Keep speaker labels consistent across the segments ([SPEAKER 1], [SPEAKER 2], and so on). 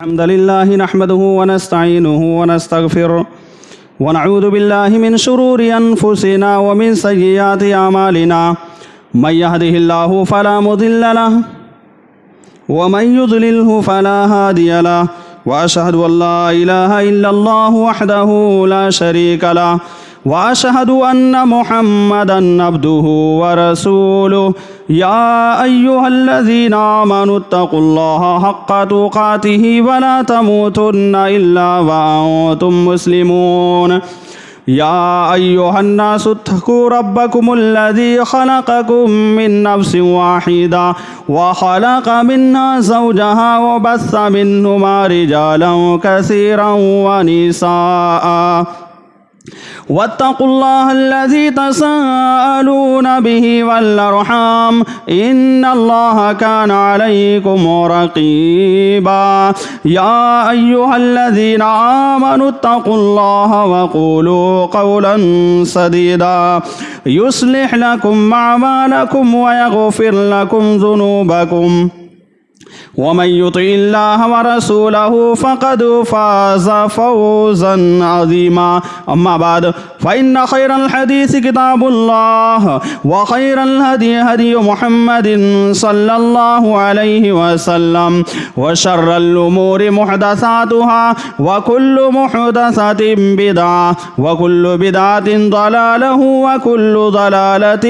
[SPEAKER 1] الحمد لله نحمده ونستعينه ونستغفره ونعوذ بالله من شرور أنفسنا ومن سيئات أعمالنا من يهده الله فلا مضل له ومن يضلله فلا هادي له وأشهد أن لا إله إلا الله وحده لا شريك له وأشهد أن محمدًا عبده ورسوله يا أيها الذين آمنوا اتقوا الله حق تقاته ولا تموتن إلا وأنتم مسلمون يا أيها الناس اتقوا ربكم الذي خلقكم من نفس واحدة وخلق منها زوجها وبث منهما رجالا كثيرا ونساء واتقوا الله الذي تساءلون به والأرحام إن الله كان عليكم رقيبا يا أيها الذين آمنوا اتقوا الله وقولوا قولا سديدا يصلح لكم أعمالكم ويغفر لكم ذنوبكم ومن يطع الله ورسوله فقد فاز فوزا عظيما أما بعد فإن خير الحديث كتاب الله وخير الهدي هدي محمد صلى الله عليه وسلم وشر الأمور محدثاتها وكل محدثة بدعة وكل بدعة ضلالة وكل ضلالة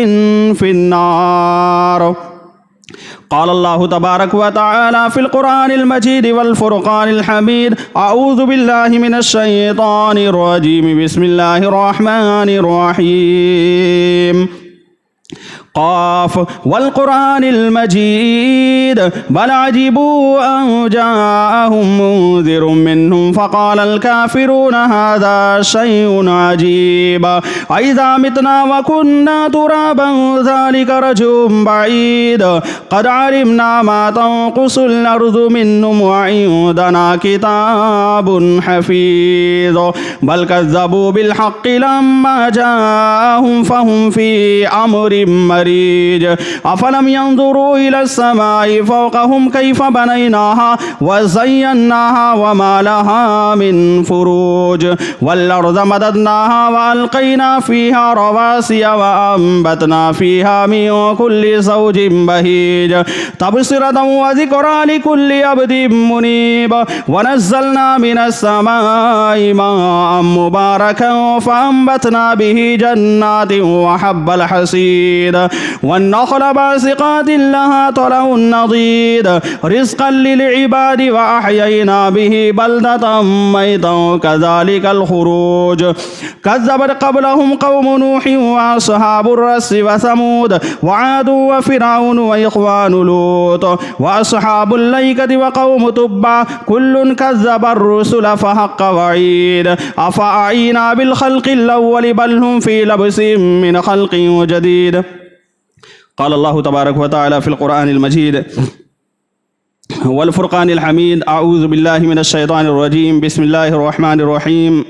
[SPEAKER 1] في النار. قال الله تبارك وتعالى في القرآن المجيد والفرقان الحميد أعوذ بالله من الشيطان الرجيم بسم الله الرحمن الرحيم قاف والقرآن المجيد بل عجبوا أن جاءهم منذر منهم فقال الكافرون هذا شيء عجيب أإذا متنا وكنا ترابا ذلك رجل بعيد قد علمنا ما تنقص الأرض منهم وعندنا كتاب حفيظ بل كذبوا بالحق لما جاءهم فهم في أمر مريج أفلم ينظروا إلى السماء فوقهم كيف بنيناها وزيناها وما لها من فروج والأرض مددناها وألقينا فيها رواسي وأنبتنا فيها من كل زوج بهيج تبصرة وذكرى لكل عبد منيب ونزلنا من السماء ماء مباركا فأنبتنا به جنات وحب الحصيد والنخل باسقات لها طلع نضيد رزقا للعباد وأحيينا به بلدة ميتا كذلك الخروج كذبت قبلهم قوم نوح وأصحاب الرس وثمود وعاد وفرعون وإخوان لوط وأصحاب الأيكة وقوم تبع كل كذب الرسل فحق وعيد أفأعينا بالخلق الأول بل هم في لبس من خلق جديد. قال الله تبارك وتعالى في القرآن المجيد والفرقان الحميد أعوذ بالله من الشيطان الرجيم بسم الله الرحمن الرحيم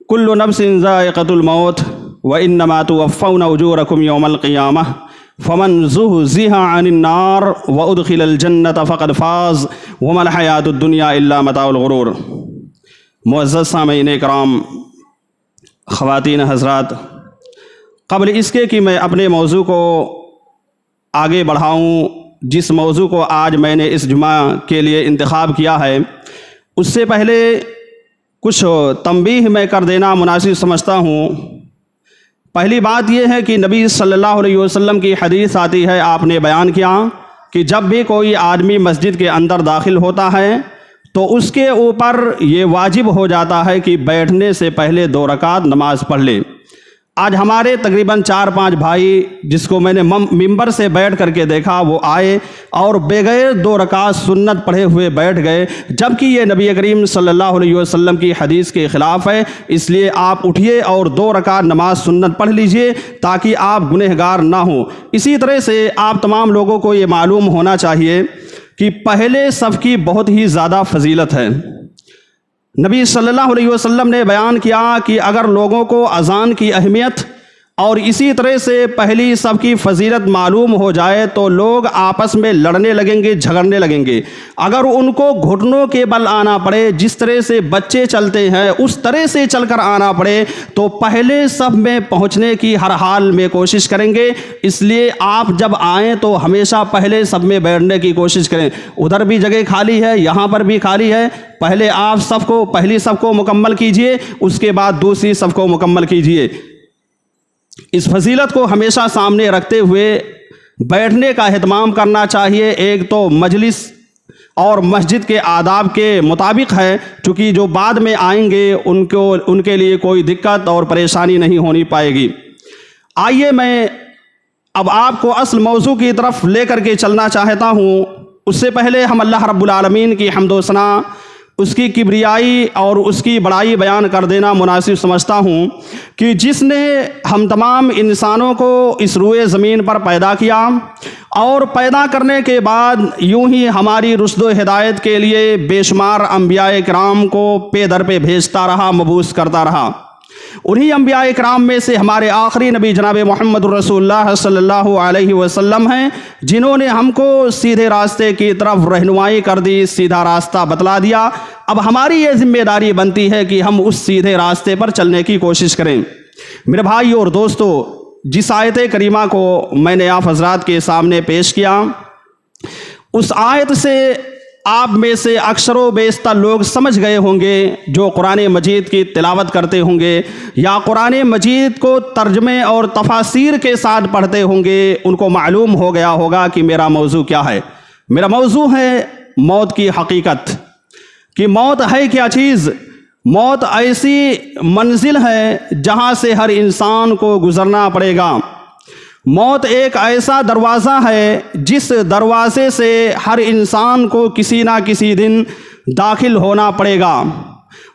[SPEAKER 1] كل نفس ذائقة الموت وإنما توفون أجوركم يوم القيامة فمن زحزح عن النار وأدخل الجنة فقد فاز وما الحياة الدنيا إلا متاع الغرور. معزز سامعین اکرام، خواتین حضرات، قبل اس کے کہ میں اپنے موضوع کو آگے بڑھاؤں، جس موضوع کو آج میں نے اس جمعہ کے لیے انتخاب کیا ہے، اس سے پہلے کچھ تنبیہ میں کر دینا مناسب سمجھتا ہوں. پہلی بات یہ ہے کہ نبی صلی اللہ علیہ وسلم کی حدیث آتی ہے، آپ نے بیان کیا کہ جب بھی کوئی آدمی مسجد کے اندر داخل ہوتا ہے تو اس کے اوپر یہ واجب ہو جاتا ہے کہ بیٹھنے سے پہلے 2 رکعت نماز پڑھ لے. آج ہمارے تقریباً 4-5 بھائی جس کو میں نے ممبر سے بیٹھ کر کے دیکھا، وہ آئے اور بغیر 2 رکعت سنت پڑھے ہوئے بیٹھ گئے، جبکہ یہ نبی کریم صلی اللہ علیہ وسلم کی حدیث کے خلاف ہے. اس لیے آپ اٹھیے اور 2 رکعت نماز سنت پڑھ لیجئے تاکہ آپ گنہگار نہ ہوں. اسی طرح سے آپ تمام لوگوں کو یہ معلوم ہونا چاہیے کہ پہلے صف کی بہت ہی زیادہ فضیلت ہے. نبی صلی اللہ علیہ وسلم نے بیان کیا کہ اگر لوگوں کو اذان کی اہمیت اور اسی طرح سے پہلی سب کی فضیلت معلوم ہو جائے تو لوگ آپس میں لڑنے لگیں گے، جھگڑنے لگیں گے۔ اگر ان کو گھٹنوں کے بل آنا پڑے، جس طرح سے بچے چلتے ہیں اس طرح سے چل کر آنا پڑے، تو پہلے سب میں پہنچنے کی ہر حال میں کوشش کریں گے۔ اس لیے آپ جب آئیں تو ہمیشہ پہلے سب میں بیٹھنے کی کوشش کریں۔ ادھر بھی جگہ خالی ہے، یہاں پر بھی خالی ہے، پہلے آپ پہلی سب کو مکمل کیجئے، اس کے بعد دوسری سب کو مکمل کیجئے۔ اس فضیلت کو ہمیشہ سامنے رکھتے ہوئے بیٹھنے کا اہتمام کرنا چاہیے۔ ایک تو مجلس اور مسجد کے آداب کے مطابق ہے، چونکہ جو بعد میں آئیں گے ان کے لیے کوئی دقت اور پریشانی نہیں ہونی پائے گی۔ آئیے میں اب آپ کو اصل موضوع کی طرف لے کر کے چلنا چاہتا ہوں۔ اس سے پہلے ہم اللہ رب العالمین کی حمد و ثنا، اس کی کبریائی اور اس کی بڑائی بیان کر دینا مناسب سمجھتا ہوں کہ جس نے ہم تمام انسانوں کو اس روئے زمین پر پیدا کیا اور پیدا کرنے کے بعد یوں ہی ہماری رشد و ہدایت کے لیے بے شمار انبیاء کرام کو پے در پہ بھیجتا رہا، مبعوث کرتا رہا۔ انہی انبیاء کرام میں سے ہمارے آخری نبی جناب محمد رسول اللہ صلی اللہ علیہ وسلم ہیں، جنہوں نے ہم کو سیدھے راستے کی طرف رہنمائی کر دی، سیدھا راستہ بتلا دیا۔ اب ہماری یہ ذمہ داری بنتی ہے کہ ہم اس سیدھے راستے پر چلنے کی کوشش کریں۔ میرے بھائی اور دوستو، جس آیت کریمہ کو میں نے آپ حضرات کے سامنے پیش کیا، اس آیت سے آپ میں سے اکثر و بیشتر لوگ سمجھ گئے ہوں گے جو قرآن مجید کی تلاوت کرتے ہوں گے یا قرآن مجید کو ترجمے اور تفاسیر کے ساتھ پڑھتے ہوں گے، ان کو معلوم ہو گیا ہوگا کہ میرا موضوع کیا ہے۔ میرا موضوع ہے موت کی حقیقت، کہ موت ہے کیا چیز۔ موت ایسی منزل ہے جہاں سے ہر انسان کو گزرنا پڑے گا۔ موت ایک ایسا دروازہ ہے جس دروازے سے ہر انسان کو کسی نہ کسی دن داخل ہونا پڑے گا۔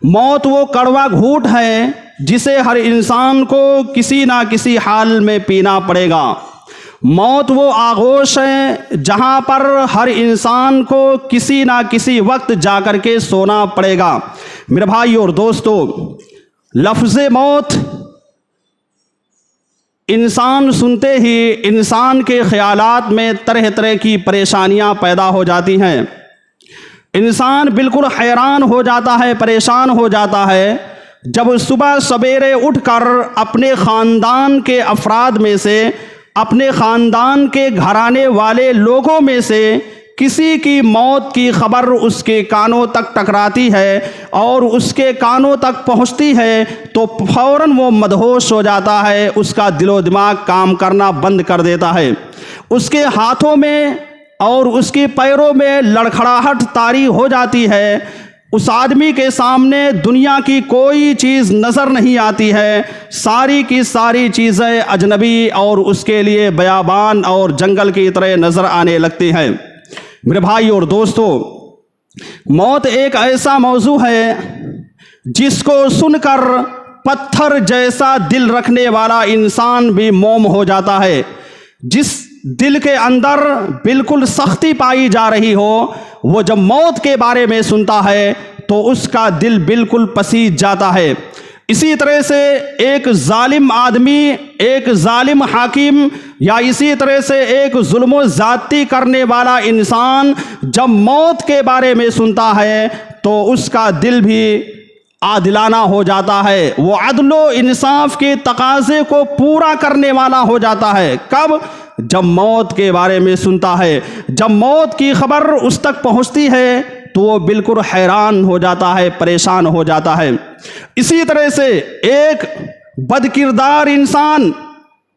[SPEAKER 1] موت وہ کڑوا گھونٹ ہے جسے ہر انسان کو کسی نہ کسی حال میں پینا پڑے گا۔ موت وہ آغوش ہے جہاں پر ہر انسان کو کسی نہ کسی وقت جا کر کے سونا پڑے گا۔ میرے بھائی اور دوستو، لفظ موت انسان سنتے ہی انسان کے خیالات میں طرح طرح کی پریشانیاں پیدا ہو جاتی ہیں۔ انسان بالکل حیران ہو جاتا ہے، پریشان ہو جاتا ہے جب صبح سویرے اٹھ کر اپنے خاندان کے افراد میں سے، اپنے خاندان کے گھرانے والے لوگوں میں سے کسی کی موت کی خبر اس کے کانوں تک ٹکراتی ہے اور اس کے کانوں تک پہنچتی ہے تو فوراً وہ مدہوش ہو جاتا ہے، اس کا دل و دماغ کام کرنا بند کر دیتا ہے، اس کے ہاتھوں میں اور اس کے پیروں میں لڑکھڑاہٹ طاری ہو جاتی ہے۔ اس آدمی کے سامنے دنیا کی کوئی چیز نظر نہیں آتی ہے، ساری کی ساری چیزیں اجنبی اور اس کے لیے بیابان اور جنگل کی طرح نظر آنے لگتی ہیں۔ میرے بھائی اور دوستو، موت ایک ایسا موضوع ہے جس کو سن کر پتھر جیسا دل رکھنے والا انسان بھی موم ہو جاتا ہے۔ جس دل کے اندر بالکل سختی پائی جا رہی ہو، وہ جب موت کے بارے میں سنتا ہے تو اس کا دل بالکل پسیج جاتا ہے۔ اسی طرح سے ایک ظالم آدمی، ایک ظالم حاکم، یا اسی طرح سے ایک ظلم و زیادتی کرنے والا انسان جب موت کے بارے میں سنتا ہے تو اس کا دل بھی عادلانہ ہو جاتا ہے، وہ عدل و انصاف کے تقاضے کو پورا کرنے والا ہو جاتا ہے۔ کب؟ جب موت کے بارے میں سنتا ہے، جب موت کی خبر اس تک پہنچتی ہے تو وہ بالکل حیران ہو جاتا ہے، پریشان ہو جاتا ہے۔ اسی طرح سے ایک بد کردار انسان،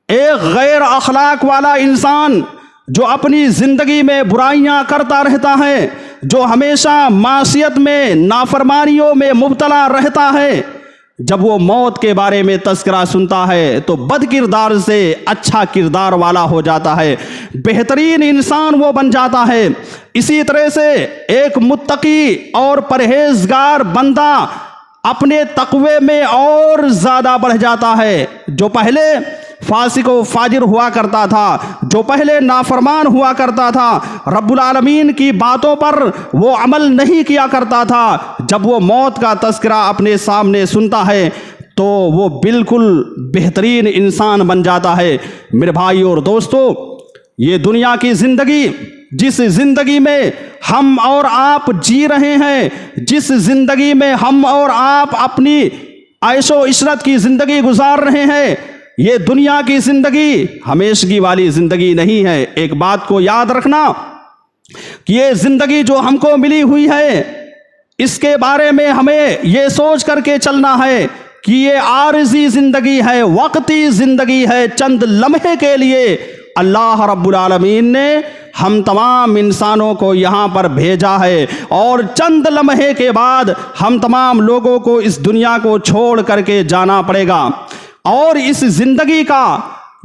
[SPEAKER 1] ایک غیر اخلاق والا انسان جو اپنی زندگی میں برائیاں کرتا رہتا ہے، جو ہمیشہ معصیت میں، نافرمانیوں میں مبتلا رہتا ہے، جب وہ موت کے بارے میں تذکرہ سنتا ہے تو بد کردار سے اچھا کردار والا ہو جاتا ہے، بہترین انسان وہ بن جاتا ہے۔ اسی طرح سے ایک متقی اور پرہیزگار بندہ اپنے تقوی میں اور زیادہ بڑھ جاتا ہے۔ جو پہلے فاسق و فاجر ہوا کرتا تھا، جو پہلے نافرمان ہوا کرتا تھا، رب العالمین کی باتوں پر وہ عمل نہیں کیا کرتا تھا، جب وہ موت کا تذکرہ اپنے سامنے سنتا ہے تو وہ بالکل بہترین انسان بن جاتا ہے۔ میرے بھائی اور دوستو، یہ دنیا کی زندگی، جس زندگی میں ہم اور آپ جی رہے ہیں، جس زندگی میں ہم اور آپ اپنی عیش و عشرت کی زندگی گزار رہے ہیں، یہ دنیا کی زندگی ہمیشگی والی زندگی نہیں ہے۔ ایک بات کو یاد رکھنا کہ یہ زندگی جو ہم کو ملی ہوئی ہے، اس کے بارے میں ہمیں یہ سوچ کر کے چلنا ہے کہ یہ عارضی زندگی ہے، وقتی زندگی ہے، چند لمحے کے لیے اللہ رب العالمین نے ہم تمام انسانوں کو یہاں پر بھیجا ہے، اور چند لمحے کے بعد ہم تمام لوگوں کو اس دنیا کو چھوڑ کر کے جانا پڑے گا۔ اور اس زندگی کا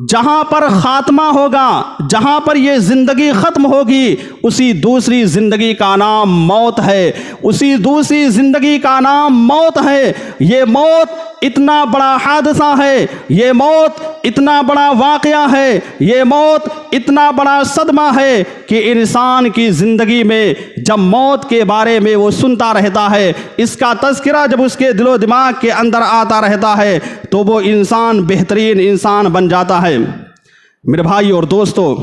[SPEAKER 1] جہاں پر خاتمہ ہوگا، جہاں پر یہ زندگی ختم ہوگی، اسی دوسری زندگی کا نام موت ہے، اسی دوسری زندگی کا نام موت ہے۔ یہ موت اتنا بڑا حادثہ ہے، یہ موت اتنا بڑا واقعہ ہے، یہ موت اتنا بڑا صدمہ ہے کہ انسان کی زندگی میں جب موت کے بارے میں وہ سنتا رہتا ہے، اس کا تذکرہ جب اس کے دل و دماغ کے اندر آتا رہتا ہے، تو وہ انسان بہترین انسان بن جاتا ہے۔ میرے بھائی اور دوستو،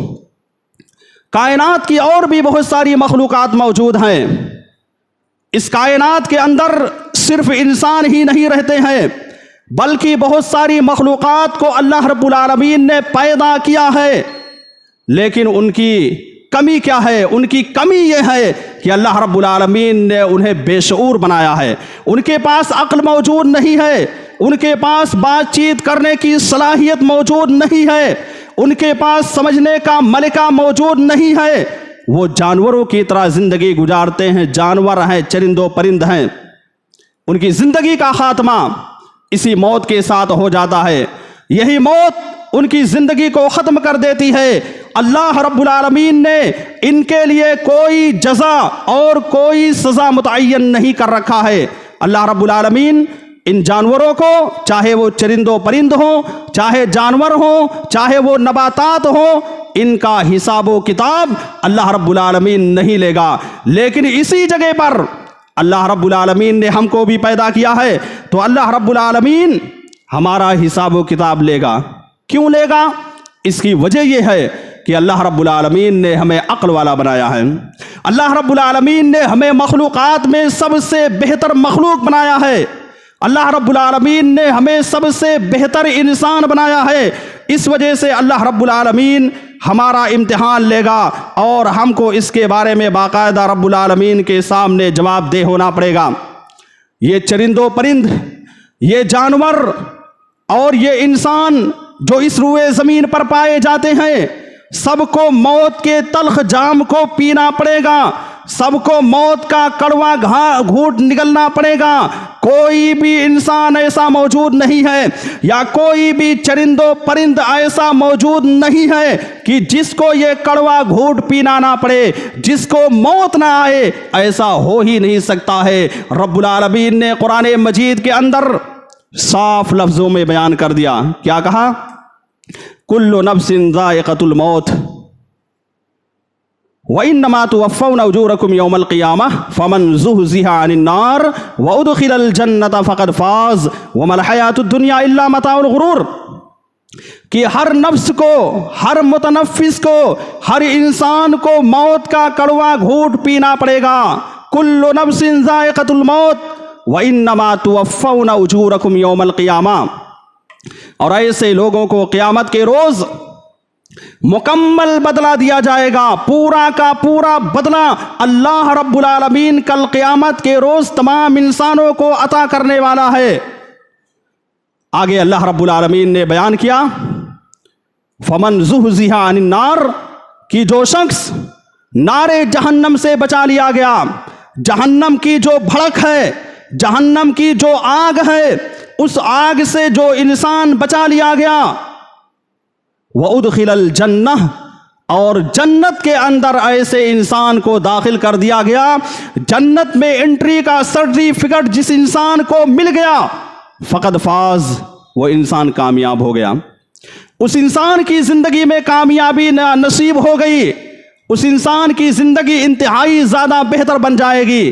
[SPEAKER 1] کائنات کی اور بھی بہت ساری مخلوقات موجود ہیں۔ اس کائنات کے اندر صرف انسان ہی نہیں رہتے ہیں، بلکہ بہت ساری مخلوقات کو اللہ رب العالمین نے پیدا کیا ہے، لیکن ان کی کمی کیا ہے؟ ان کی کمی یہ ہے کہ اللہ رب العالمین نے انہیں بے شعور بنایا ہے۔ ان کے پاس عقل موجود نہیں ہے، ان کے پاس بات چیت کرنے کی صلاحیت موجود نہیں ہے، ان کے پاس سمجھنے کا ملکہ موجود نہیں ہے۔ وہ جانوروں کی طرح زندگی گزارتے ہیں، جانور ہیں، چرند و پرند ہیں۔ ان کی زندگی کا خاتمہ اسی موت کے ساتھ ہو جاتا ہے۔ یہی موت ان کی زندگی کو ختم کر دیتی ہے۔ اللہ رب العالمین نے ان کے لیے کوئی جزا اور کوئی سزا متعین نہیں کر رکھا ہے۔ اللہ رب العالمین ان جانوروں کو، چاہے وہ چرند و پرند ہوں، چاہے جانور ہوں، چاہے وہ نباتات ہوں، ان کا حساب و کتاب اللہ رب العالمین نہیں لے گا۔ لیکن اسی جگہ پر اللہ رب العالمین نے ہم کو بھی پیدا کیا ہے، تو اللہ رب العالمین ہمارا حساب و کتاب لے گا۔ کیوں لے گا؟ اس کی وجہ یہ ہے کہ اللہ رب العالمین نے ہمیں عقل والا بنایا ہے۔ اللہ رب العالمین نے ہمیں مخلوقات میں سب سے بہتر مخلوق بنایا ہے۔ اللہ رب العالمین نے ہمیں سب سے بہتر انسان بنایا ہے۔ اس وجہ سے اللہ رب العالمین ہمارا امتحان لے گا، اور ہم کو اس کے بارے میں باقاعدہ رب العالمین کے سامنے جواب دہ ہونا پڑے گا۔ یہ چرند و پرند، یہ جانور اور یہ انسان جو اس روئے زمین پر پائے جاتے ہیں، سب کو موت کے تلخ جام کو پینا پڑے گا، سب کو موت کا کڑوا گھونٹ نگلنا پڑے گا۔ کوئی بھی انسان ایسا موجود نہیں ہے، یا کوئی بھی چرند و پرند ایسا موجود نہیں ہے کہ جس کو یہ کڑوا گھونٹ پینا نہ پڑے، جس کو موت نہ آئے۔ ایسا ہو ہی نہیں سکتا ہے۔ رب العالمین نے قرآن مجید کے اندر صاف لفظوں میں بیان کر دیا۔ کیا کہا؟ کل نفس ذائقۃ الموت وَإِنَّمَا تُوَفَّوْنَ أُجُورَكُمْ يَوْمَ الْقِيَامَةِ فَمَنْ زُحْزِحَ عَنِ النَّارِ وَأُدْخِلَ الْجَنَّةَ فَقَدْ فَازَ وَمَا الْحَيَاةُ الدُّنْيَا إِلَّا مَتَاعُ الْغُرُورِ، کہ ہر نفس کو، ہر متنفس کو، ہر انسان کو موت کا کڑوا گھونٹ پینا پڑے گا۔ کل نفس ذائقۃ الموت وَإِنَّمَا تُوَفَّوْنَ أُجُورَكُمْ يَوْمَ الْقِيَامَةِ، اور ایسے لوگوں کو قیامت کے روز مکمل بدلہ دیا جائے گا، پورا کا پورا بدلہ اللہ رب العالمین کل قیامت کے روز تمام انسانوں کو عطا کرنے والا ہے۔ آگے اللہ رب العالمین نے بیان کیا، فمن زحزح عن النار، کہ جو شخص نار جہنم سے بچا لیا گیا، جہنم کی جو بھڑک ہے، جہنم کی جو آگ ہے، اس آگ سے جو انسان بچا لیا گیا، وَأُدْخِلَ الْجَنَّةِ، اور جنت کے اندر ایسے انسان کو داخل کر دیا گیا، جنت میں انٹری کا سرٹیفکیٹ جس انسان کو مل گیا، فقد فاز، وہ انسان کامیاب ہو گیا۔ اس انسان کی زندگی میں کامیابی نصیب ہو گئی، اس انسان کی زندگی انتہائی زیادہ بہتر بن جائے گی۔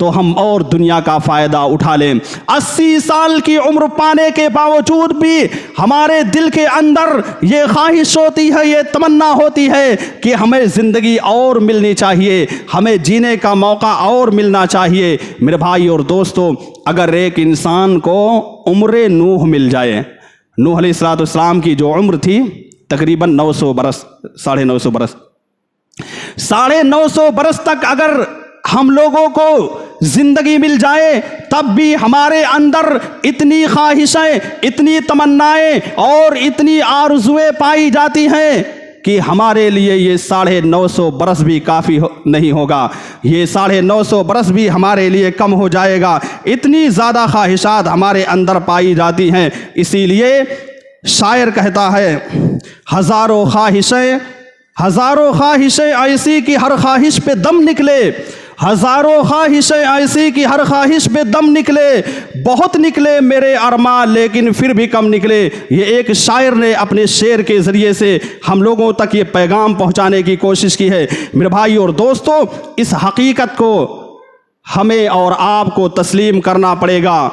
[SPEAKER 1] تو ہم اور دنیا کا فائدہ اٹھا لیں۔ 80 سال کی عمر پانے کے باوجود بھی ہمارے دل کے اندر یہ خواہش ہوتی ہے، یہ تمنا ہوتی ہے کہ ہمیں زندگی اور ملنی چاہیے، ہمیں جینے کا موقع اور ملنا چاہیے۔ میرے بھائی اور دوستو، اگر ایک انسان کو عمر نوح مل جائے، نوح علیہ السلام کی جو عمر تھی تقریباً 900 برس، 950 برس، 950 برس تک اگر ہم لوگوں کو زندگی مل جائے، تب بھی ہمارے اندر اتنی خواہشیں، اتنی تمنائیں اور اتنی آرزویں پائی جاتی ہیں کہ ہمارے لیے یہ 950 برس بھی کافی نہیں ہوگا، یہ 950 برس بھی ہمارے لیے کم ہو جائے گا، اتنی زیادہ خواہشات ہمارے اندر پائی جاتی ہیں۔ اسی لیے شاعر کہتا ہے، ہزاروں خواہشیں ایسی کہ ہر خواہش پہ دم نکلے، ہزاروں خواہشیں ایسی کہ ہر خواہش پہ دم نکلے، بہت نکلے میرے ارمان لیکن پھر بھی کم نکلے۔ یہ ایک شاعر نے اپنے شعر کے ذریعے سے ہم لوگوں تک یہ پیغام پہنچانے کی کوشش کی ہے۔ میرے بھائی اور دوستو، اس حقیقت کو ہمیں اور آپ کو تسلیم کرنا پڑے گا،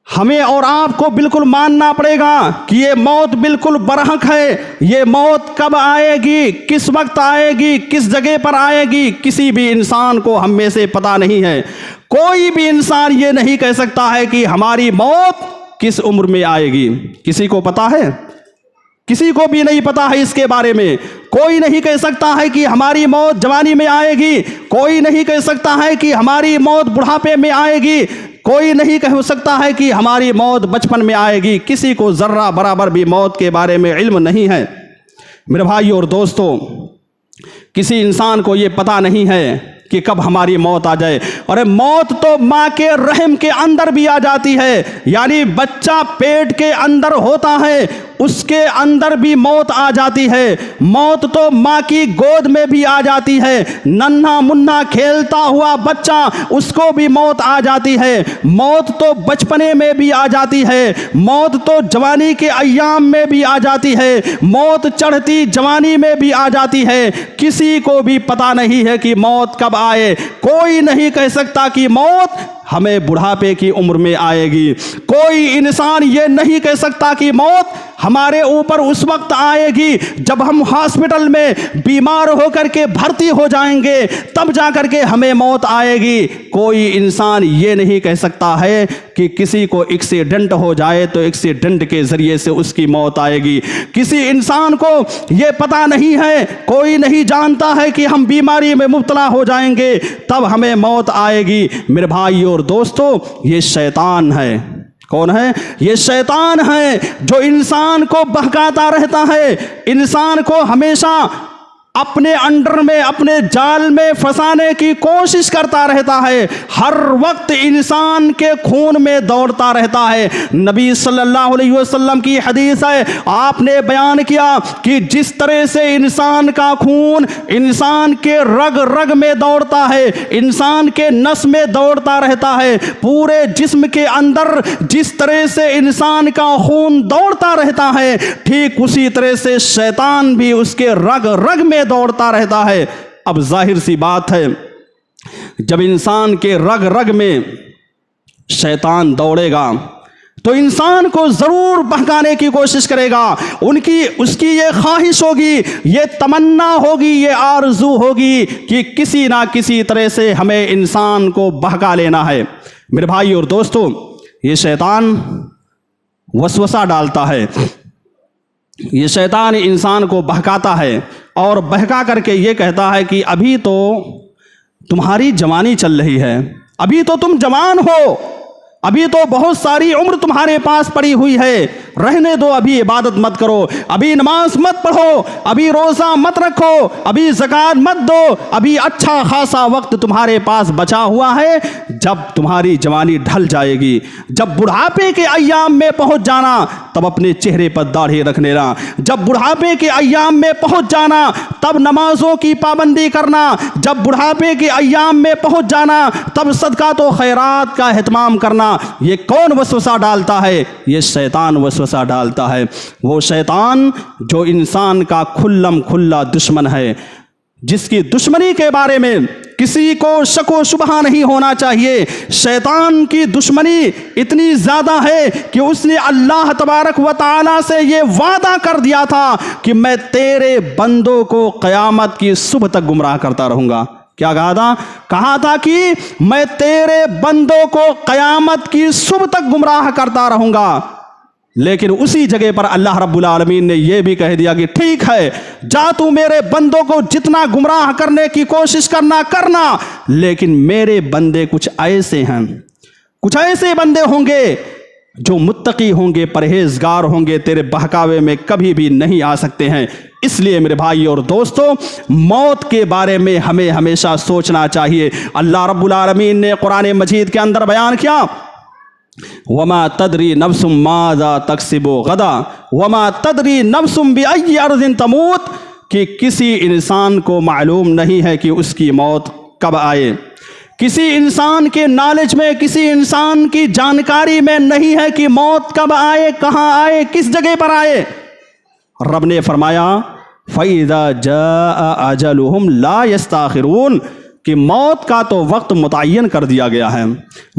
[SPEAKER 1] ہمیں اور آپ کو بالکل ماننا پڑے گا کہ یہ موت بالکل برحق ہے۔ یہ موت کب آئے گی، کس وقت آئے گی، کس جگہ پر آئے گی، کسی بھی انسان کو ہم میں سے پتہ نہیں ہے۔ کوئی بھی انسان یہ نہیں کہہ سکتا ہے کہ ہماری موت کس عمر میں آئے گی۔ کسی کو پتہ ہے؟ کسی کو بھی نہیں پتا ہے اس کے بارے میں۔ کوئی نہیں کہہ سکتا ہے کہ ہماری موت جوانی میں آئے گی، کوئی نہیں کہہ سکتا ہے کہ ہماری موت بڑھاپے میں آئے گی، کوئی نہیں کہہ سکتا ہے کہ ہماری موت بچپن میں آئے گی۔ کسی کو ذرہ برابر بھی موت کے بارے میں علم نہیں ہے۔ میرے بھائی اور دوستو، کسی انسان کو یہ پتہ نہیں ہے کہ کب ہماری موت آ جائے۔ اور موت تو ماں کے رحم کے اندر بھی آ جاتی ہے، یعنی بچہ پیٹ کے اندر ہوتا ہے اس کے اندر بھی موت آ جاتی ہے۔ موت تو ماں کی گود میں بھی آ جاتی ہے، ننھا منھا کھیلتا ہوا بچہ اس کو بھی موت آ جاتی ہے۔ موت تو بچپنے میں بھی آ جاتی ہے، موت تو جوانی کے ایام میں بھی آ جاتی ہے، موت چڑھتی جوانی میں بھی آ جاتی ہے۔ کسی کو بھی پتہ نہیں ہے کہ موت کب آئے۔ کوئی نہیں کہہ سکتا کہ موت ہمیں بڑھاپے کی عمر میں آئے گی۔ کوئی انسان یہ نہیں کہہ سکتا کہ موت ہمارے اوپر اس وقت آئے گی جب ہم ہاسپٹل میں بیمار ہو کر کے بھرتی ہو جائیں گے، تب جا کر کے ہمیں موت آئے گی۔ کوئی انسان یہ نہیں کہہ سکتا ہے کہ کسی کو ایکسیڈنٹ ہو جائے تو ایکسیڈنٹ کے ذریعے سے اس کی موت آئے گی۔ کسی انسان کو یہ پتہ نہیں ہے، کوئی نہیں جانتا ہے کہ ہم بیماری میں مبتلا ہو جائیں گے تب ہمیں موت آئے گی۔ میرے بھائی اور دوستو، یہ شیطان ہے۔ کون ہے؟ یہ شیطان ہے جو انسان کو بہکاتا رہتا ہے، انسان کو ہمیشہ اپنے انڈر میں، اپنے جال میں پھنسانے کی کوشش کرتا رہتا ہے، ہر وقت انسان کے خون میں دوڑتا رہتا ہے۔ نبی صلی اللہ علیہ وسلم کی حدیث ہے، آپ نے بیان کیا کہ جس طرح سے انسان کا خون انسان کے رگ رگ میں دوڑتا ہے، انسان کے نس میں دوڑتا رہتا ہے، پورے جسم کے اندر جس طرح سے انسان کا خون دوڑتا رہتا ہے، ٹھیک اسی طرح سے شیطان بھی اس کے رگ رگ میں دوڑتا رہتا ہے۔ اب ظاہر سی بات ہے، جب انسان کے رگ رگ میں شیطان دوڑے گا تو انسان کو ضرور بہکانے کی کوشش کرے گا۔ اس کی یہ خواہش ہوگی، یہ تمنا ہوگی، یہ آرزو ہوگی کہ کسی نہ کسی طرح سے ہمیں انسان کو بہکا لینا ہے۔ میرے بھائی اور دوستو، یہ شیطان وسوسہ ڈالتا ہے، یہ شیطان انسان کو بہکاتا ہے اور بہکا کر کے یہ کہتا ہے کہ ابھی تو تمہاری جوانی چل رہی ہے، ابھی تو تم جوان ہو، ابھی تو بہت ساری عمر تمہارے پاس پڑی ہوئی ہے، رہنے دو، ابھی عبادت مت کرو، ابھی نماز مت پڑھو، ابھی روزہ مت رکھو، ابھی زکوٰۃ مت دو، ابھی اچھا خاصا وقت تمہارے پاس بچا ہوا ہے۔ جب تمہاری جوانی ڈھل جائے گی، جب بڑھاپے کے ایام میں پہنچ جانا، تب اپنے چہرے پر داڑھی رکھ لینا، جب بڑھاپے کے ایام میں پہنچ جانا تب نمازوں کی پابندی کرنا، جب بڑھاپے کے ایام میں پہنچ جانا تب صدقات و خیرات کا اہتمام کرنا۔ یہ کون وسوسہ ڈالتا ہے؟ یہ شیطان وسوسہ ڈالتا ہے، وہ شیطان جو انسان کا کھلم کھلا دشمن ہے، جس کی دشمنی کے بارے میں کسی کو شک و شبہ نہیں ہونا چاہیے۔ شیطان کی دشمنی اتنی زیادہ ہے کہ اس نے اللہ تبارک و تعالی سے یہ وعدہ کر دیا تھا کہ میں تیرے بندوں کو قیامت کی صبح تک گمراہ کرتا رہوں گا۔ کیا کہا تھا کہ میں تیرے بندوں کو قیامت کی صبح تک گمراہ کرتا رہوں گا۔ لیکن اسی جگہ پر اللہ رب العالمین نے یہ بھی کہہ دیا کہ ٹھیک ہے، جا تو میرے بندوں کو جتنا گمراہ کرنے کی کوشش کرنا، لیکن میرے بندے کچھ ایسے ہیں، کچھ ایسے بندے ہوں گے جو متقی ہوں گے، پرہیزگار ہوں گے، تیرے بہکاوے میں کبھی بھی نہیں آ سکتے ہیں۔ اس لیے میرے بھائی اور دوستو، موت کے بارے میں ہمیں ہمیشہ سوچنا چاہیے۔ اللہ رب العالمین نے قرآن مجید کے اندر بیان کیا، وما تدری نفس ماذا تکسب غدا وما تدری نفس بأی ارض تموت، کہ کسی انسان کو معلوم نہیں ہے کہ اس کی موت کب آئے۔ کسی انسان کے نالج میں، کسی انسان کی جانکاری میں نہیں ہے کہ موت کب آئے، کہاں آئے، کس جگہ پر آئے۔ رب نے فرمایا فَإِذَا جَاءَ أَجَلُهُمْ لَا يَسْتَأْخِرُونَ، کہ موت کا تو وقت متعین کر دیا گیا ہے،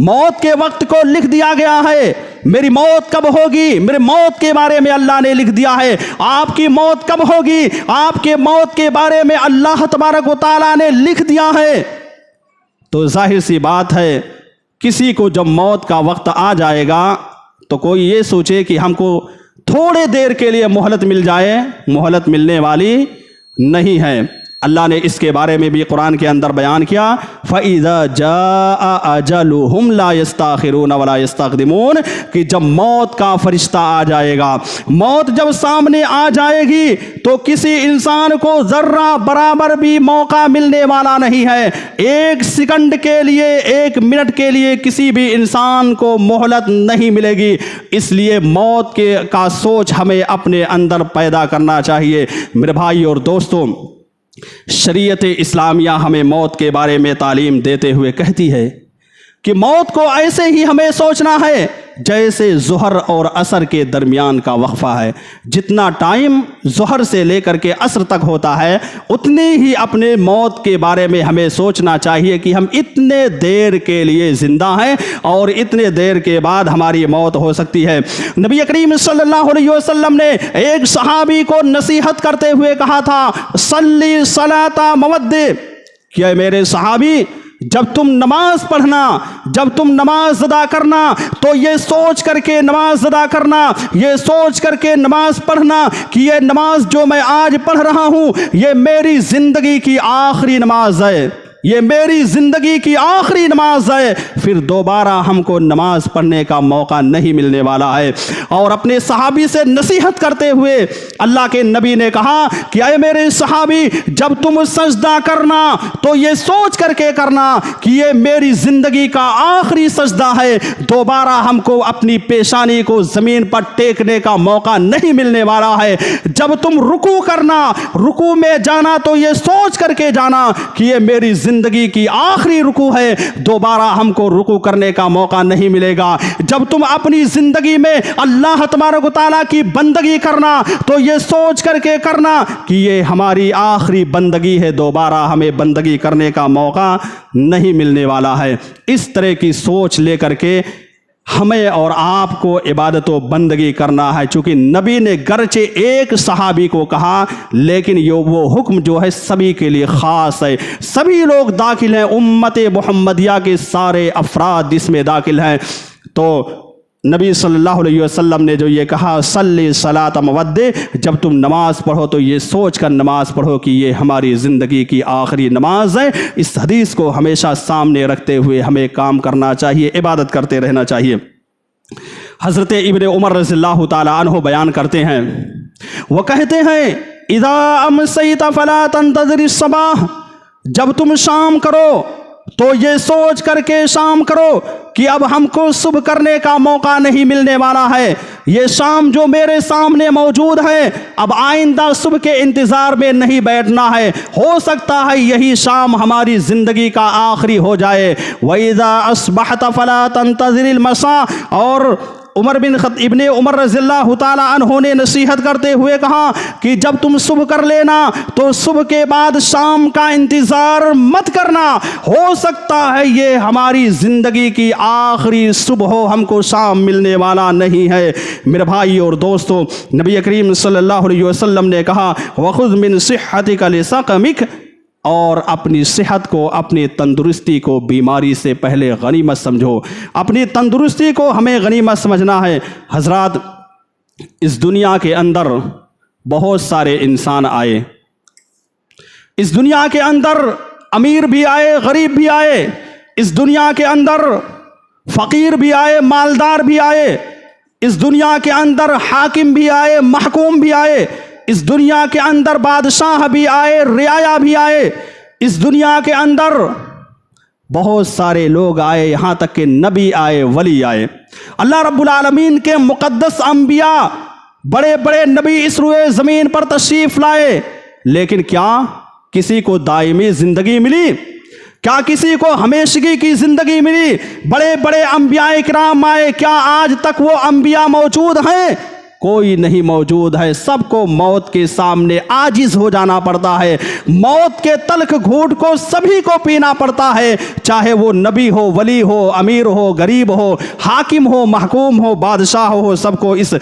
[SPEAKER 1] موت کے وقت کو لکھ دیا گیا ہے۔ میری موت کب ہوگی، میرے موت کے بارے میں اللہ نے لکھ دیا ہے۔ آپ کی موت کب ہوگی، آپ کے موت کے بارے میں اللہ تبارک و تعالیٰ نے لکھ دیا ہے۔ تو ظاہر سی بات ہے، کسی کو جب موت کا وقت آ جائے گا تو کوئی یہ سوچے کہ ہم کو تھوڑے دیر کے لیے مہلت مل جائے، مہلت ملنے والی نہیں ہے۔ اللہ نے اس کے بارے میں بھی قرآن کے اندر بیان کیا، فَإِذَا جَاءَ أَجَلُهُمْ لَا يَسْتَأْخِرُونَ وَلَا يَسْتَقْدِمُونَ، کہ جب موت کا فرشتہ آ جائے گا، موت جب سامنے آ جائے گی تو کسی انسان کو ذرہ برابر بھی موقع ملنے والا نہیں ہے۔ ایک سیکنڈ کے لیے، ایک منٹ کے لیے کسی بھی انسان کو مہلت نہیں ملے گی۔ اس لیے موت کا سوچ ہمیں اپنے اندر پیدا کرنا چاہیے۔ میرے بھائی اور دوستوں، شریعت اسلامیہ ہمیں موت کے بارے میں تعلیم دیتے ہوئے کہتی ہے کہ موت کو ایسے ہی ہمیں سوچنا ہے جیسے ظہر اور عصر کے درمیان کا وقفہ ہے۔ جتنا ٹائم ظہر سے لے کر کے عصر تک ہوتا ہے، اتنی ہی اپنے موت کے بارے میں ہمیں سوچنا چاہیے کہ ہم اتنے دیر کے لیے زندہ ہیں اور اتنے دیر کے بعد ہماری موت ہو سکتی ہے۔ نبی کریم صلی اللہ علیہ وسلم نے ایک صحابی کو نصیحت کرتے ہوئے کہا تھا، صلی صلاۃ مودع، کہ اے میرے صحابی، جب تم نماز پڑھنا، جب تم نماز ادا کرنا تو یہ سوچ کر کے نماز ادا کرنا، یہ سوچ کر کے نماز پڑھنا کہ یہ نماز جو میں آج پڑھ رہا ہوں یہ میری زندگی کی آخری نماز ہے، یہ میری زندگی کی آخری نماز ہے، پھر دوبارہ ہم کو نماز پڑھنے کا موقع نہیں ملنے والا ہے۔ اور اپنے صحابی سے نصیحت کرتے ہوئے اللہ کے نبی نے کہا کہ اے میرے صحابی، جب تم سجدہ کرنا تو یہ سوچ کر کے کرنا کہ یہ میری زندگی کا آخری سجدہ ہے، دوبارہ ہم کو اپنی پیشانی کو زمین پر ٹیکنے کا موقع نہیں ملنے والا ہے۔ جب تم رکوع کرنا، رکوع میں جانا تو یہ سوچ کر کے جانا کہ یہ میری زندگی کی آخری رکوع ہے، دوبارہ ہم کو رکوع کرنے کا موقع نہیں ملے گا۔ جب تم اپنی زندگی میں اللہ تبارک و تعالیٰ کی بندگی کرنا تو یہ سوچ کر کے کرنا کہ یہ ہماری آخری بندگی ہے، دوبارہ ہمیں بندگی کرنے کا موقع نہیں ملنے والا ہے۔ اس طرح کی سوچ لے کر کے ہمیں اور آپ کو عبادت و بندگی کرنا ہے، چونکہ نبی نے گرچہ ایک صحابی کو کہا لیکن وہ حکم جو ہے سبھی کے لیے خاص ہے، سبھی لوگ داخل ہیں، امت محمدیہ کے سارے افراد اس میں داخل ہیں۔ تو نبی صلی اللہ علیہ وسلم نے جو یہ کہا، صلی صلاۃ مودع، جب تم نماز پڑھو تو یہ سوچ کر نماز پڑھو کہ یہ ہماری زندگی کی آخری نماز ہے۔ اس حدیث کو ہمیشہ سامنے رکھتے ہوئے ہمیں کام کرنا چاہیے، عبادت کرتے رہنا چاہیے۔ حضرت ابن عمر رضی اللہ تعالی عنہ بیان کرتے ہیں، وہ کہتے ہیں، اذا امسیت فلا تنتظر الصباح، جب تم شام کرو تو یہ سوچ کر کے شام کرو کہ اب ہم کو صبح کرنے کا موقع نہیں ملنے والا ہے، یہ شام جو میرے سامنے موجود ہے اب آئندہ صبح کے انتظار میں نہیں بیٹھنا ہے، ہو سکتا ہے یہی شام ہماری زندگی کا آخری ہو جائے۔ وَإِذَا أَصْبَحْتَ فَلَا تَنْتَظِرِ الْمَسَاءَ، اور ابن عمر رضی اللہ تعالیٰ عنہ نے نصیحت کرتے ہوئے کہا کہ جب تم صبح کر لینا تو صبح کے بعد شام کا انتظار مت کرنا، ہو سکتا ہے یہ ہماری زندگی کی آخری صبح ہو، ہم کو شام ملنے والا نہیں ہے۔ میرے بھائی اور دوستو، نبی کریم صلی اللہ علیہ وسلم نے کہا وَخُذْ مِنْ صِحَّتِكَ لِسَقَمِكَ، اور اپنی صحت کو، اپنی تندرستی کو بیماری سے پہلے غنیمت سمجھو۔ اپنی تندرستی کو ہمیں غنیمت سمجھنا ہے۔ حضرات، اس دنیا کے اندر بہت سارے انسان آئے، اس دنیا کے اندر امیر بھی آئے، غریب بھی آئے، اس دنیا کے اندر فقیر بھی آئے، مالدار بھی آئے، اس دنیا کے اندر حاکم بھی آئے، محکوم بھی آئے، اس دنیا کے اندر بادشاہ بھی آئے، رعایا بھی آئے، اس دنیا کے اندر بہت سارے لوگ آئے، یہاں تک کہ نبی آئے، ولی آئے۔ اللہ رب العالمین کے مقدس انبیاء، بڑے بڑے نبی اس روئے زمین پر تشریف لائے، لیکن کیا کسی کو دائمی زندگی ملی؟ کیا کسی کو ہمیشگی کی زندگی ملی؟ بڑے بڑے انبیاء کرام آئے، کیا آج تک وہ انبیاء موجود ہیں؟ کوئی نہیں موجود ہے۔ سب کو موت کے سامنے عاجز ہو جانا پڑتا ہے، موت کے تلخ گھونٹ کو سبھی کو پینا پڑتا ہے، چاہے وہ نبی ہو، ولی ہو، امیر ہو، غریب ہو، حاکم ہو، محکوم ہو، بادشاہ ہو، سب کو اس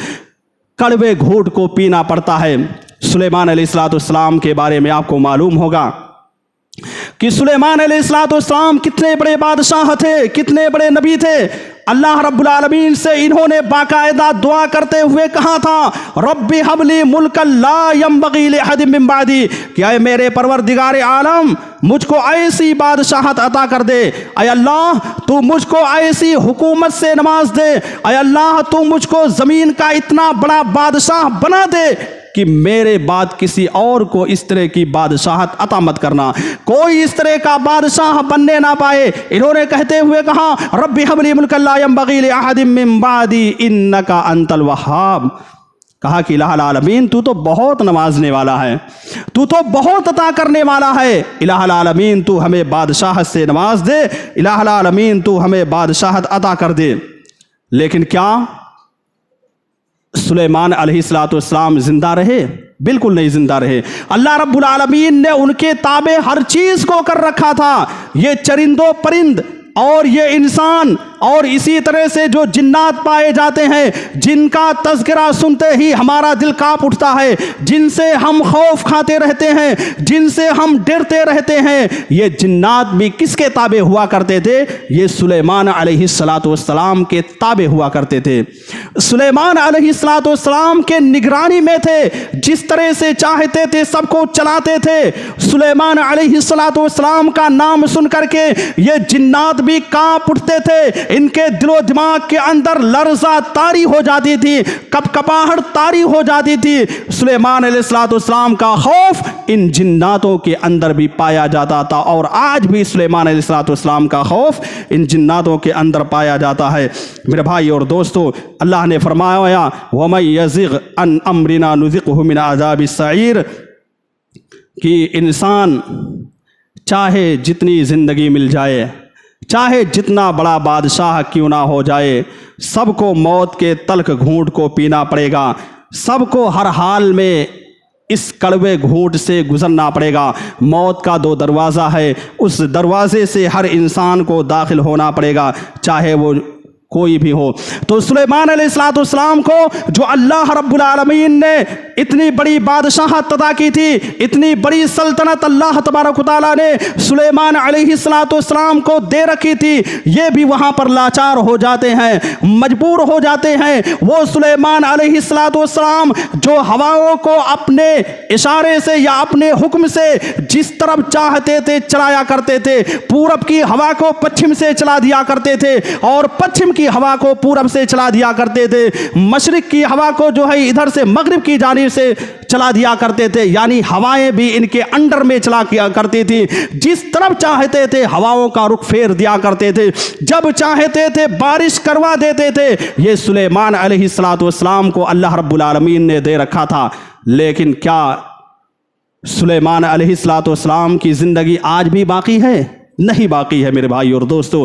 [SPEAKER 1] کڑوے گھونٹ کو پینا پڑتا ہے۔ سلیمان علیہ السلام کے بارے میں آپ کو معلوم ہوگا کہ سلیمان علیہ السلام کتنے بڑے بادشاہ تھے، کتنے بڑے نبی تھے۔ اللہ رب العالمین سے انہوں نے باقاعدہ دعا کرتے ہوئے کہا تھا رب ہب لی ملکا لا ینبغی لأحد من بعدی، کہ اے میرے پروردگار عالم مجھ کو ایسی بادشاہت عطا کر دے، اے اللہ تو مجھ کو ایسی حکومت سے نواز دے، اے اللہ تو مجھ کو زمین کا اتنا بڑا بادشاہ بنا دے کہ میرے بعد کسی اور کو اس طرح کی بادشاہت عطا مت کرنا، کوئی اس طرح کا بادشاہ بننے نہ پائے۔ انہوں نے کہتے ہوئے کہا رب ہب لی ملکا لا ینبغی لأحد من بعدی انک انت الوہاب، کہا کہ الہ العالمین تو تو بہت نوازنے والا ہے، تو تو بہت عطا کرنے والا ہے، الہ العالمین تو ہمیں بادشاہت سے نواز دے، الہ العالمین تو ہمیں بادشاہت عطا کر دے۔ لیکن کیا سلیمان علیہ السلام زندہ رہے؟ بالکل نہیں زندہ رہے۔ اللہ رب العالمین نے ان کے تابع ہر چیز کو کر رکھا تھا، یہ چرند و پرند اور یہ انسان اور اسی طرح سے جو جنات پائے جاتے ہیں، جن کا تذکرہ سنتے ہی ہمارا دل کانپ اٹھتا ہے، جن سے ہم خوف کھاتے رہتے ہیں، جن سے ہم ڈرتے رہتے ہیں، یہ جنات بھی کس کے تابع ہوا کرتے تھے؟ یہ سلیمان علیہ السلام کے تابع ہوا کرتے تھے۔ سلیمان علیہ السلام کے نگرانی میں تھے، جس طرح سے چاہتے تھے سب کو چلاتے تھے۔ سلیمان علیہ السلام کا نام سن کر کے یہ جنات بھی کانپ اٹھتے تھے، ان کے دل و دماغ کے اندر لرزہ طاری ہو جاتی تھی، کپ کپاہٹ طاری ہو جاتی تھی۔ سلیمان علیہ السلام کا خوف ان جناتوں کے اندر بھی پایا جاتا تھا، اور آج بھی سلیمان علیہ السلام کا خوف ان جناتوں کے اندر پایا جاتا ہے۔ میرے بھائی اور دوستو، اللہ نے فرمایا وَمَن يَزِغْ عَنْ أَمْرِنَا نُذِقْهُ مِنْ عَذَابِ السَّعِيرِ، کہ انسان چاہے جتنی زندگی مل جائے، چاہے جتنا بڑا بادشاہ کیوں نہ ہو جائے، سب کو موت کے تلخ گھونٹ کو پینا پڑے گا، سب کو ہر حال میں اس کڑوے گھونٹ سے گزرنا پڑے گا۔ موت کا دو دروازہ ہے، اس دروازے سے ہر انسان کو داخل ہونا پڑے گا، چاہے وہ کوئی بھی ہو۔ تو سلیمان علیہ السلام کو جو اللہ رب العالمین نے اتنی بڑی بادشاہت عطا کی تھی، اتنی بڑی سلطنت اللہ تبارک و تعالیٰ نے سلیمان علیہ السلام کو دے رکھی تھی، یہ بھی وہاں پر لاچار ہو جاتے ہیں، مجبور ہو جاتے ہیں۔ وہ سلیمان علیہ السلام جو ہواؤں کو اپنے اشارے سے یا اپنے حکم سے جس طرف چاہتے تھے چلایا کرتے تھے، پورب کی ہوا کو پچھم سے چلا دیا کرتے تھے، اور پچھم کی ہوا کو پورب سے چلا دیا کرتے تھے، مشرق کی ہوا کو جو ہے ادھر سے مغرب کی جانب سے چلا دیا کرتے تھے، یعنی ہوائیں بھی ان کے انڈر میں چلا کیا کرتی تھی، جس طرف چاہتے تھے ہواؤں کا رخ پھیر دیا کرتے تھے، جب چاہتے تھے بارش کروا دیتے تھے۔ یہ سلیمان علیہ السلام کو اللہ رب العالمین نے دے رکھا تھا۔ لیکن کیا سلیمان علیہ السلام کی زندگی آج بھی باقی ہے؟ نہیں باقی ہے میرے بھائی اور دوستو۔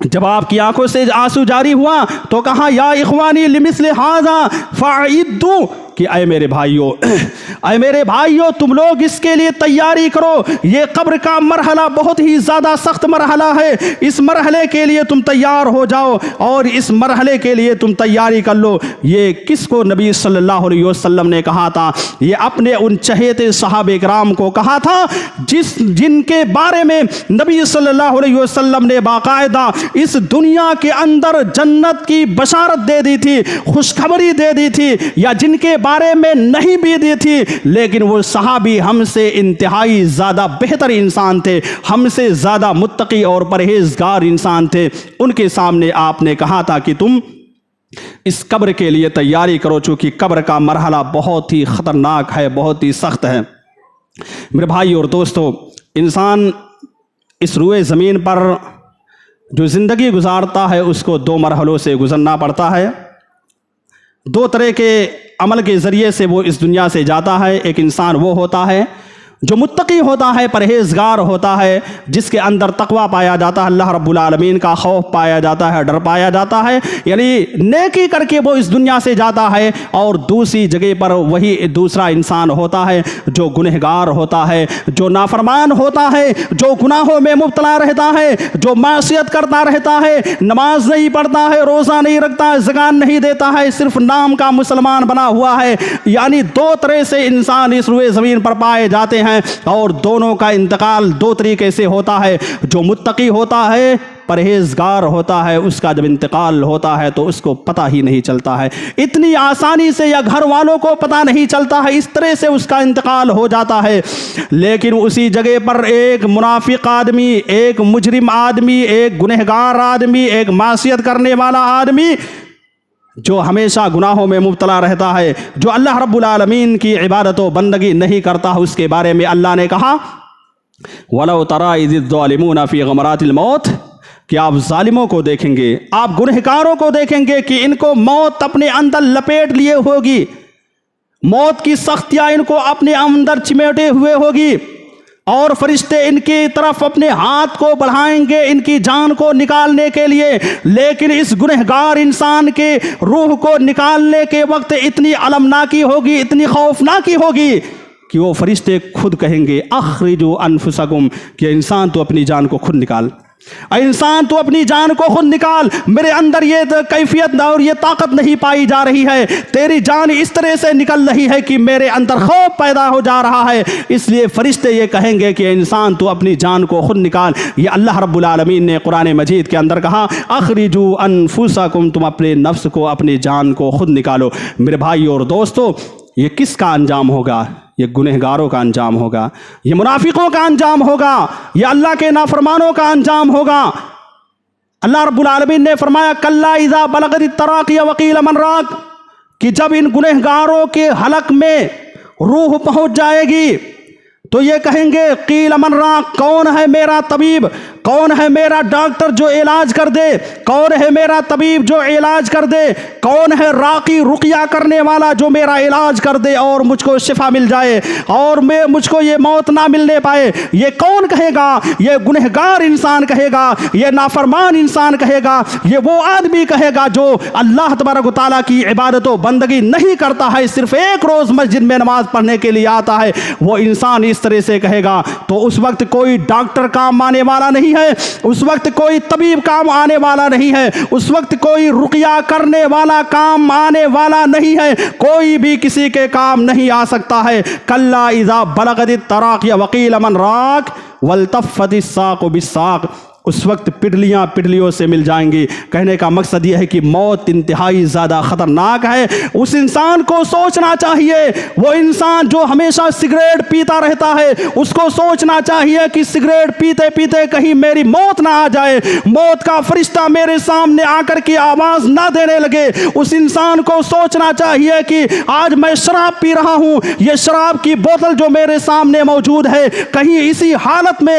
[SPEAKER 1] جب آپ کی آنکھوں سے آنسو جاری ہوا تو کہا یا اخوانی لمثل ھذا فاعدوا، کہ اے میرے بھائیو تم لوگ اس کے لیے تیاری کرو، یہ قبر کا مرحلہ بہت ہی زیادہ سخت مرحلہ ہے، اس مرحلے کے لیے تم تیار ہو جاؤ اور اس مرحلے کے لیے تم تیاری کر لو۔ یہ کس کو نبی صلی اللہ علیہ وسلم نے کہا تھا؟ یہ اپنے ان چہیتے صحابہ کرام کو کہا تھا جن کے بارے میں نبی صلی اللہ علیہ وسلم نے باقاعدہ اس دنیا کے اندر جنت کی بشارت دے دی تھی، خوشخبری دے دی تھی، یا جن کے بارے میں نہیں بھی دی تھی، لیکن وہ صحابی ہم سے انتہائی زیادہ بہتر انسان تھے، ہم سے زیادہ متقی اور پرہیزگار انسان تھے۔ ان کے سامنے آپ نے کہا تھا کہ تم اس قبر کے لیے تیاری کرو، چونکہ قبر کا مرحلہ بہت ہی خطرناک ہے، بہت ہی سخت ہے۔ میرے بھائی اور دوستو، انسان اس روئے زمین پر جو زندگی گزارتا ہے اس کو دو مرحلوں سے گزرنا پڑتا ہے۔ دو طرح کے عمل کے ذریعے سے وہ اس دنیا سے جاتا ہے۔ ایک انسان وہ ہوتا ہے جو متقی ہوتا ہے، پرہیزگار ہوتا ہے، جس کے اندر تقویٰ پایا جاتا ہے، اللہ رب العالمین کا خوف پایا جاتا ہے، ڈر پایا جاتا ہے، یعنی نیکی کر کے وہ اس دنیا سے جاتا ہے۔ اور دوسری جگہ پر وہی دوسرا انسان ہوتا ہے جو گنہگار ہوتا ہے، جو نافرمان ہوتا ہے، جو گناہوں میں مبتلا رہتا ہے، جو معصیت کرتا رہتا ہے، نماز نہیں پڑھتا ہے، روزہ نہیں رکھتا ہے، زکوٰۃ نہیں دیتا ہے، صرف نام کا مسلمان بنا ہوا ہے۔ یعنی دو طرح سے انسان اس روئے زمین پر پائے جاتے ہیں، اور دونوں کا انتقال دو طریقے سے ہوتا ہے۔ جو متقی ہوتا ہے، پرہیزگار ہوتا ہے، اس کا جب انتقال ہوتا ہے تو اس کو پتہ ہی نہیں چلتا ہے، اتنی آسانی سے، یا گھر والوں کو پتہ نہیں چلتا ہے، اس طرح سے اس کا انتقال ہو جاتا ہے۔ لیکن اسی جگہ پر ایک منافق آدمی، ایک مجرم آدمی، ایک گنہگار آدمی، ایک معصیت کرنے والا آدمی، جو ہمیشہ گناہوں میں مبتلا رہتا ہے، جو اللہ رب العالمین کی عبادت و بندگی نہیں کرتا، اس کے بارے میں اللہ نے کہا وَلَوْ تَرَىٰ إِذِ الظَّالِمُونَ فِي غَمَرَاتِ الْمَوْتِ، کہ آپ ظالموں کو دیکھیں گے، آپ گنہگاروں کو دیکھیں گے کہ ان کو موت اپنے اندر لپیٹ لیے ہوگی، موت کی سختیاں ان کو اپنے اندر چمیٹے ہوئے ہوگی، اور فرشتے ان کی طرف اپنے ہاتھ کو بڑھائیں گے ان کی جان کو نکالنے کے لیے، لیکن اس گنہگار انسان کے روح کو نکالنے کے وقت اتنی المناکی ہوگی، اتنی خوفناکی ہوگی کہ وہ فرشتے خود کہیں گے اخرجوا انفسکم، کہ انسان تو اپنی جان کو خود نکال، انسان تو اپنی جان کو خود نکال، میرے اندر یہ کیفیت اور یہ طاقت نہیں پائی جا رہی ہے، تیری جان اس طرح سے نکل رہی ہے کہ میرے اندر خوف پیدا ہو جا رہا ہے۔ اس لیے فرشتے یہ کہیں گے کہ انسان تو اپنی جان کو خود نکال۔ یہ اللہ رب العالمین نے قرآن مجید کے اندر کہا اخرجوا انفسکم، تم اپنے نفس کو، اپنی جان کو خود نکالو۔ میرے بھائی اور دوستو، یہ کس کا انجام ہوگا؟ یہ گنہگاروں کا انجام ہوگا، یہ منافقوں کا انجام ہوگا، یہ اللہ کے نافرمانوں کا انجام ہوگا۔ اللہ رب العالمین نے فرمایا کلا اذا بلغت التراقی وقیل من راق، کہ جب ان گنہگاروں کے حلق میں روح پہنچ جائے گی تو یہ کہیں گے قیل من راق، کون ہے میرا طبیب، کون ہے میرا ڈاکٹر جو علاج کر دے، کون ہے میرا طبیب جو علاج کر دے، کون ہے راقی رقیہ کرنے والا جو میرا علاج کر دے اور مجھ کو شفا مل جائے اور مجھ کو یہ موت نہ ملنے پائے۔ یہ کون کہے گا؟ یہ گنہگار انسان کہے گا، یہ نافرمان انسان کہے گا، یہ وہ آدمی کہے گا جو اللہ تبارک و تعالیٰ کی عبادت و بندگی نہیں کرتا ہے، صرف ایک روز مسجد میں نماز پڑھنے کے لیے آتا ہے، وہ انسان اس طرح سے کہے گا۔ تو اس وقت کوئی ڈاکٹر کام آنے والا نہیں ہے، اس وقت کوئی طبیب کام آنے والا نہیں ہے، اس وقت کوئی رقیہ کرنے والا کام آنے والا نہیں ہے، کوئی بھی کسی کے کام نہیں آ سکتا ہے۔ کلا اذا بلغت التراقی وقیل من راق والتفت الساق بالساق، اس وقت پڈلیاں پڈلیوں سے مل جائیں گی۔ کہنے کا مقصد یہ ہے کہ موت انتہائی زیادہ خطرناک ہے۔ اس انسان کو سوچنا چاہیے، وہ انسان جو ہمیشہ سگریٹ پیتا رہتا ہے، اس کو سوچنا چاہیے کہ سگریٹ پیتے پیتے کہیں میری موت نہ آ جائے، موت کا فرشتہ میرے سامنے آ کر کے آواز نہ دینے لگے۔ اس انسان کو سوچنا چاہیے کہ آج میں شراب پی رہا ہوں، یہ شراب کی بوتل جو میرے سامنے موجود ہے، کہیں اسی حالت میں